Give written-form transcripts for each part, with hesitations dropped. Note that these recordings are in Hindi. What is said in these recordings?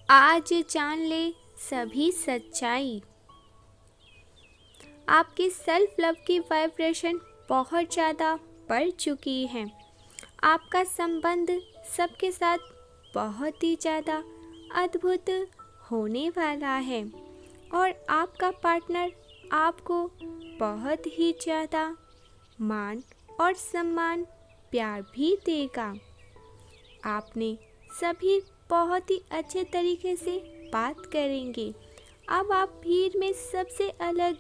आज जान ले सभी सच्चाई। आपकी सेल्फ लव की वाइब्रेशन बहुत ज़्यादा बढ़ चुकी है। आपका संबंध सबके साथ बहुत ही ज़्यादा अद्भुत होने वाला है और आपका पार्टनर आपको बहुत ही ज़्यादा मान और सम्मान प्यार भी देगा। आपने सभी बहुत ही अच्छे तरीके से बात करेंगे। अब आप भीड़ में सबसे अलग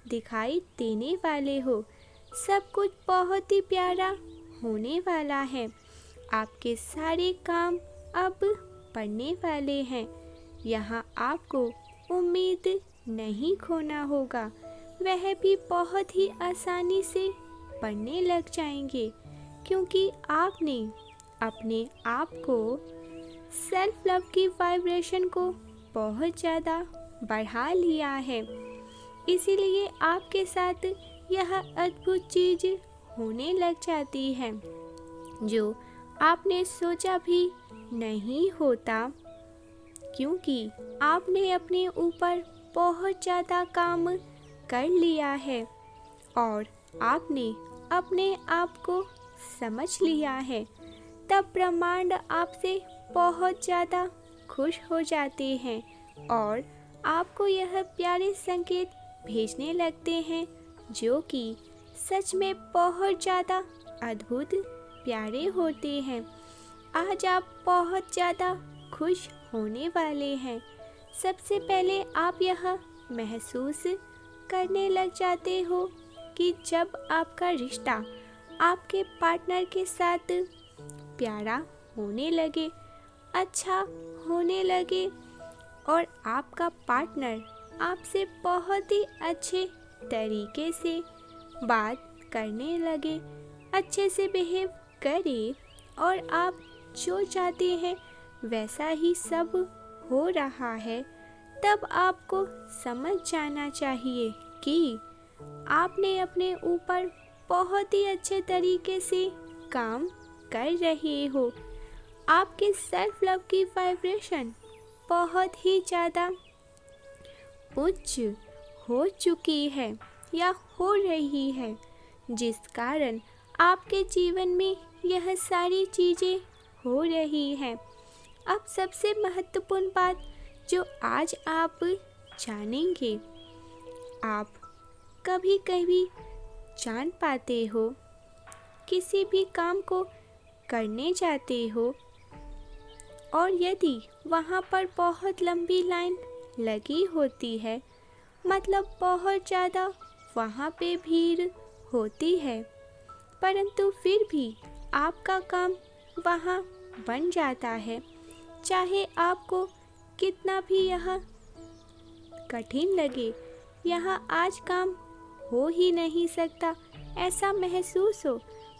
दिखाई देने वाले हो। सब कुछ बहुत ही प्यारा होने वाला है। आपके सारे काम अब बढ़ने वाले हैं। यहाँ आपको उम्मीद नहीं खोना होगा, वह भी बहुत ही आसानी से बढ़ने लग जाएंगे क्योंकि आपने अपने आप को सेल्फ लव की वाइब्रेशन को बहुत ज़्यादा बढ़ा लिया है। इसीलिए आपके साथ यह अद्भुत चीज़ होने लग जाती है जो आपने सोचा भी नहीं होता, क्योंकि आपने अपने ऊपर बहुत ज़्यादा काम कर लिया है और आपने अपने आप को समझ लिया है। तब ब्रह्मांड आपसे बहुत ज़्यादा खुश हो जाते हैं और आपको यह प्यारे संकेत भेजने लगते हैं जो कि सच में बहुत ज़्यादा अद्भुत प्यारे होते हैं। आज आप बहुत ज़्यादा खुश होने वाले हैं। सबसे पहले आप यह महसूस करने लग जाते हो कि जब आपका रिश्ता आपके पार्टनर के साथ प्यारा होने लगे, अच्छा होने लगे और आपका पार्टनर आपसे बहुत ही अच्छे तरीके से बात करने लगे, अच्छे से बिहेव करे और आप जो चाहते हैं वैसा ही सब हो रहा है, तब आपको समझ जाना चाहिए कि आपने अपने ऊपर बहुत ही अच्छे तरीके से काम कर रहे हो। आपके सेल्फ लव की वाइब्रेशन बहुत ही ज़्यादा उच्च हो चुकी है या हो रही है, जिस कारण आपके जीवन में यह सारी चीज़ें हो रही हैं। अब सबसे महत्वपूर्ण बात जो आज आप जानेंगे, आप कभी कभी जान पाते हो किसी भी काम को करने जाते हो और यदि वहाँ पर बहुत लंबी लाइन लगी होती है, मतलब बहुत ज़्यादा वहाँ पे भीड़ होती है, परंतु फिर भी आपका काम वहाँ बन जाता है, चाहे आपको कितना भी यह कठिन लगे, यहाँ आज काम हो ही नहीं सकता ऐसा महसूस हो,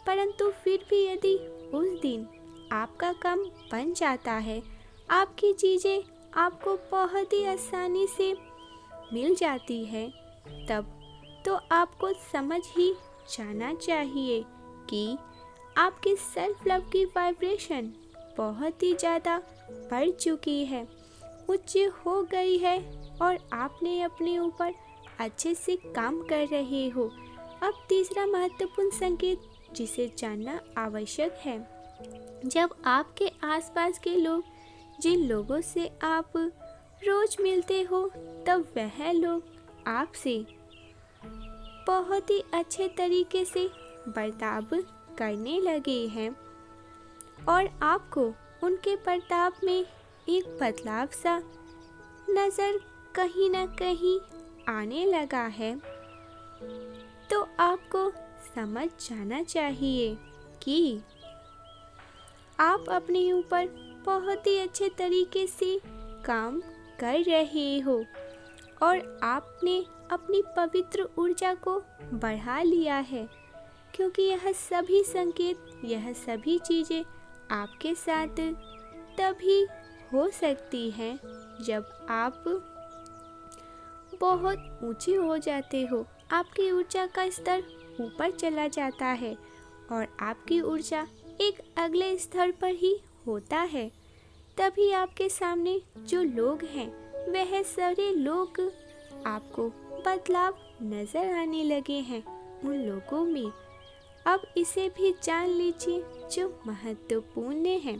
परंतु फिर भी यदि उस दिन आपका काम बन जाता है, आपकी चीज़ें आपको बहुत ही आसानी से मिल जाती है, तब तो आपको समझ ही जाना चाहिए कि आपकी सेल्फ लव की वाइब्रेशन बहुत ही ज़्यादा बढ़ चुकी है, उच्च हो गई है और आपने अपने ऊपर अच्छे से काम कर रहे हो। अब तीसरा महत्वपूर्ण संकेत जिसे जानना आवश्यक है, जब आपके आसपास के लोग, जिन लोगों से आप रोज मिलते हो, तब वह लोग आपसे बहुत ही अच्छे तरीके से बर्ताव करने लगे हैं और आपको उनके बर्ताव में एक बदलाव सा नज़र कहीं ना कहीं आने लगा है, तो आपको समझ जाना चाहिए कि आप अपने ऊपर बहुत ही अच्छे तरीके से काम कर रहे हो और आपने अपनी पवित्र ऊर्जा को बढ़ा लिया है, क्योंकि यह सभी संकेत, यह सभी चीज़ें आपके साथ तभी हो सकती हैं जब आप बहुत ऊंचे हो जाते हो, आपकी ऊर्जा का स्तर ऊपर चला जाता है और आपकी ऊर्जा एक अगले स्तर पर ही होता है। तभी आपके सामने जो लोग हैं वह सारे लोग आपको बदलाव नजर आने लगे हैं उन लोगों में। अब इसे भी जान लीजिए जो महत्वपूर्ण है।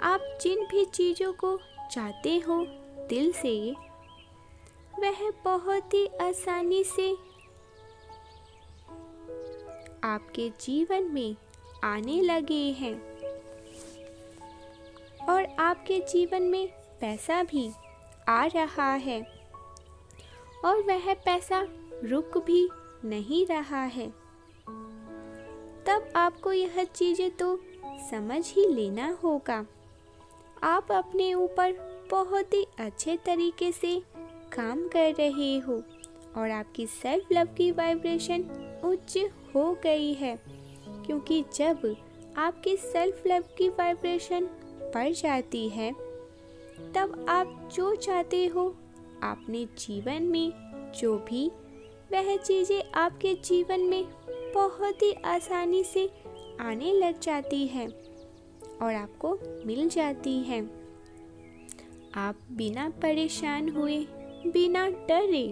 आप जिन भी चीज़ों को चाहते हो दिल से, वह बहुत ही आसानी से आपके जीवन में आने लगे हैं और आपके जीवन में पैसा भी आ रहा है और वह पैसा रुक भी नहीं रहा है। तब आपको यह चीज़ें तो समझ ही लेना होगा। आप अपने ऊपर बहुत ही अच्छे तरीके से काम कर रहे हो और आपकी सेल्फ लव की वाइब्रेशन उच्च हो गई है, क्योंकि जब आपकी सेल्फ लव की वाइब्रेशन बढ़ जाती है तब आप जो चाहते हो अपने जीवन में, जो भी वह चीज़ें आपके जीवन में बहुत ही आसानी से आने लग जाती है और आपको मिल जाती है। आप बिना परेशान हुए, बिना डरे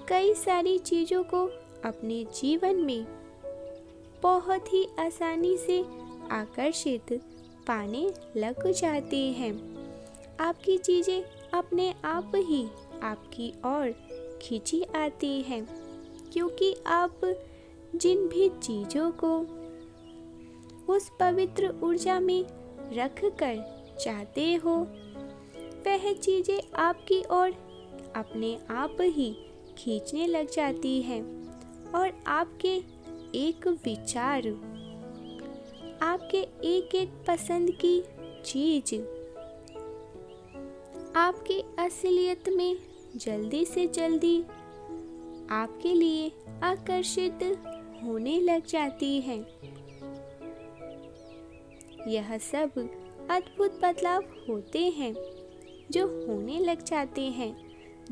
कई सारी चीज़ों को अपने जीवन में बहुत ही आसानी से आकर्षित पाने लग जाते हैं। आपकी चीज़ें अपने आप ही आपकी ओर खींची आती हैं, क्योंकि आप जिन भी चीज़ों को उस पवित्र ऊर्जा में रख कर चाहते हो, वह चीज़ें आपकी ओर अपने आप ही खींचने लग जाती हैं और आपके एक विचार, आपके एक एक पसंद की चीज़ आपकी असलियत में जल्दी से जल्दी आपके लिए आकर्षित होने लग जाती है। यह सब अद्भुत बदलाव होते हैं जो होने लग जाते हैं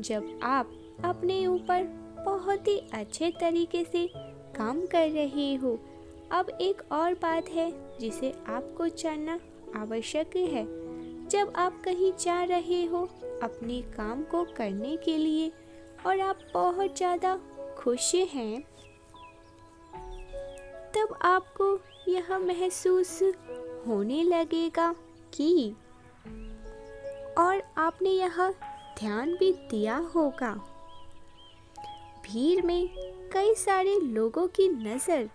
जब आप अपने ऊपर बहुत ही अच्छे तरीके से काम कर रहे हो। अब एक और बात है जिसे आपको जानना आवश्यक है। जब आप कहीं जा रहे हो अपने काम को करने के लिए और आप बहुत ज़्यादा खुश हैं, तब आपको यह महसूस होने लगेगा कि, और आपने यह ध्यान भी दिया होगा, भीड़ में कई सारे लोगों की नज़र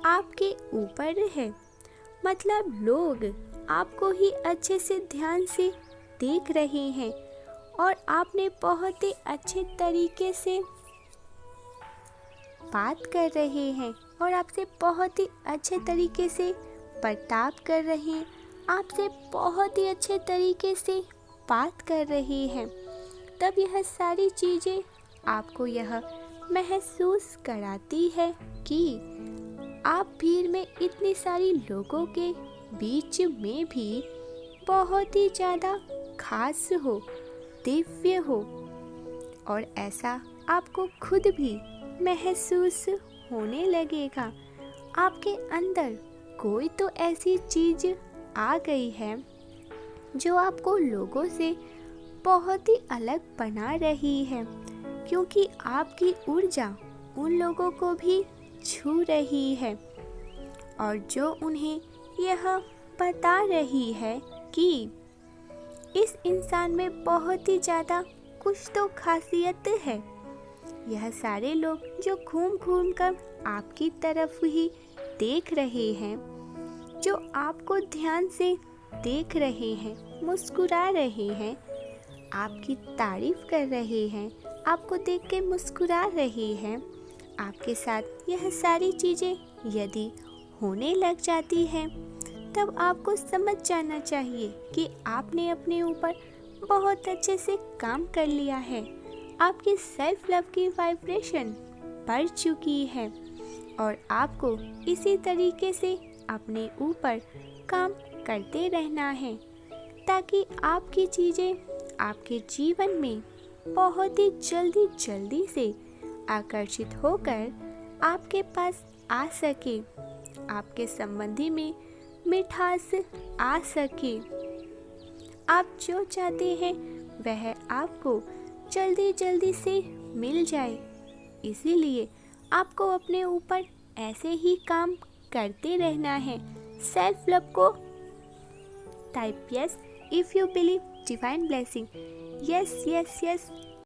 आपके ऊपर है। मतलब लोग आपको ही अच्छे से ध्यान से देख रहे हैं और आपने बहुत ही अच्छे तरीके से बात कर रहे हैं और आपसे बहुत ही अच्छे तरीके से बर्ताव कर रहे हैं, आपसे बहुत ही अच्छे तरीके से बात कर रहे हैं। तब यह सारी चीज़ें आपको यह महसूस कराती है कि आप भीड़ में इतनी सारी लोगों के बीच में भी बहुत ही ज़्यादा खास हो, दिव्य हो, और ऐसा आपको खुद भी महसूस होने लगेगा। आपके अंदर कोई तो ऐसी चीज़ आ गई है जो आपको लोगों से बहुत ही अलग बना रही है, क्योंकि आपकी ऊर्जा उन लोगों को भी छू रही है और जो उन्हें यह बता रही है कि इस इंसान में बहुत ही ज़्यादा कुछ तो खासियत है। यह सारे लोग जो घूम घूम कर आपकी तरफ ही देख रहे हैं, जो आपको ध्यान से देख रहे हैं, मुस्कुरा रहे हैं, आपकी तारीफ कर रहे हैं, आपको देख के मुस्कुरा रहे हैं, आपके साथ यह सारी चीज़ें यदि होने लग जाती हैं, तब आपको समझ जाना चाहिए कि आपने अपने ऊपर बहुत अच्छे से काम कर लिया है। आपकी सेल्फ लव की वाइब्रेशन बढ़ चुकी है और आपको इसी तरीके से अपने ऊपर काम करते रहना है, ताकि आपकी चीज़ें आपके जीवन में बहुत ही जल्दी से आकर्षित होकर आपके पास आ सके, आपके संबंधी में मिठास आ सके, आप जो चाहते हैं वह आपको जल्दी जल्दी से मिल जाए। इसीलिए आपको अपने ऊपर ऐसे ही काम करते रहना है। सेल्फ लव को type yes if you believe divine blessing. Yes yes yes